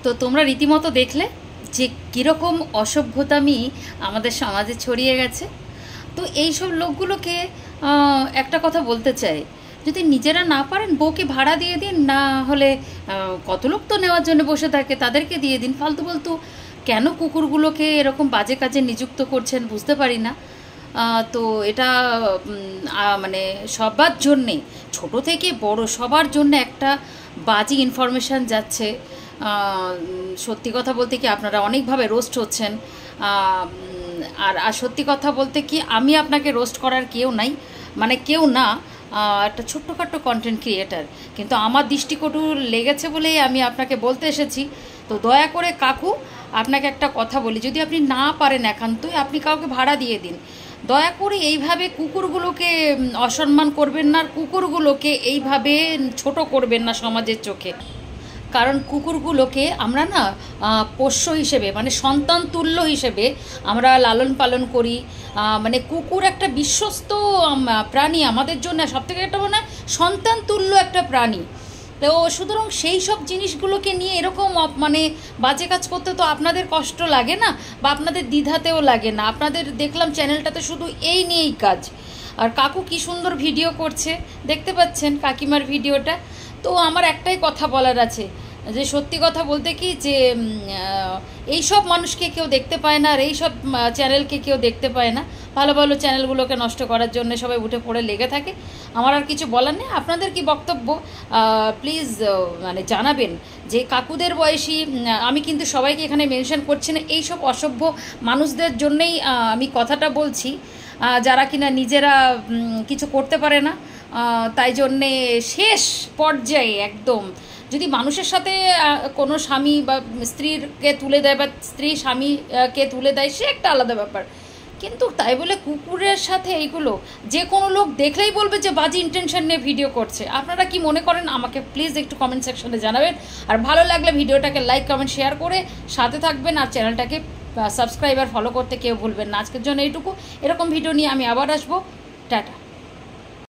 তো তোমরা রীতিমতো দেখলে যে কীরকম অসভ্যতামি আমাদের সমাজে ছড়িয়ে গেছে। তো এই সব লোকগুলোকে একটা কথা বলতে চাই, যদি নিজেরা না পারেন বউকে ভাড়া দিয়ে দিন, না হলে কত লোক তো নেওয়ার জন্য বসে থাকে, তাদেরকে দিয়ে দিন। ফালতু ফালতু কেন কুকুরগুলোকে এরকম বাজে কাজে নিযুক্ত করছেন বুঝতে পারি না। তো এটা মানে সবার জন্যে, ছোট থেকে বড় সবার জন্য একটা বাজে ইনফরমেশান যাচ্ছে। সত্যি কথা বলতে কি আপনারা অনেকভাবে রোস্ট হচ্ছেন, আর সত্যি কথা বলতে কি আমি আপনাকে রোস্ট করার কেউ নাই, মানে কেউ না, একটা ছোট্টখাট্টো কন্টেন্ট ক্রিয়েটার, কিন্তু আমার দৃষ্টিকটু লেগেছে বলেই আমি আপনাকে বলতে এসেছি। তো দয়া করে কাকু আপনাকে একটা কথা বলি, যদি আপনি না পারেন একান্তই আপনি কাউকে ভাড়া দিয়ে দিন। দয়া করে এইভাবে কুকুরগুলোকে অসম্মান করবেন না, আর কুকুরগুলোকে এইভাবে ছোট করবেন না সমাজের চোখে। কারণ কুকুরগুলোকে আমরা না পোষ্য হিসেবে, মানে সন্তান তুল্য হিসেবে আমরা লালন পালন করি। মানে কুকুর একটা বিশ্বস্ত প্রাণী, আমাদের জন্য সবথেকে একটা মানে সন্তান তুল্য একটা প্রাণী। তো সুতরাং সেই সব জিনিসগুলোকে নিয়ে এরকম মানে বাজে কাজ করতে তো আপনাদের কষ্ট লাগে না, বা আপনাদের দ্বিধাতেও লাগে না। আপনাদের দেখলাম চ্যানেলটাতে শুধু এই নিয়েই কাজ। আর কাকু কি সুন্দর ভিডিও করছে, দেখতে পাচ্ছেন কাকিমার ভিডিওটা। তো আমার একটাই কথা বলার আছে, যে সত্যি কথা বলতে কি যে এই সব মানুষকে কেউ দেখতে পায় না, আর এই সব চ্যানেলকে কেউ দেখতে পায় না। ভালো ভালো চ্যানেলগুলোকে নষ্ট করার জন্য সবাই উঠে পড়ে লেগে থাকে। আমার আর কিছু বলার নেই। আপনাদের কি বক্তব্য প্লিজ মানে জানাবেন। যে কাকুদের বয়সী, আমি কিন্তু সবাইকে এখানে মেনশন করছি না, এই সব অসভ্য মানুষদের জন্যেই আমি কথাটা বলছি, যারা কিনা নিজেরা কিছু করতে পারে না। তাই জন্যে শেষ পর্যায়ে একদম যদি মানুষের সাথে কোনো স্বামী বা স্ত্রীকে তুলে দেয়, বা স্ত্রী স্বামীকে তুলে দেয়, সে একটা আলাদা ব্যাপার, কিন্তু তাই বলে কুকুরের সাথে এইগুলো যে কোনো লোক দেখলেই বলবে যে বাজে ইন্টেনশন নিয়ে ভিডিও করছে। আপনারা কি মনে করেন আমাকে প্লিজ একটু কমেন্ট সেকশনে জানাবেন। আর ভালো লাগলে ভিডিওটাকে লাইক কমেন্ট শেয়ার করে সাথে থাকবেন, আর চ্যানেলটাকে সাবস্ক্রাইব আর ফলো করতে কেউ ভুলবেন না। আজকের জন্য এইটুকু। এরকম ভিডিও নিয়ে আমি আবার আসবো। টাটা।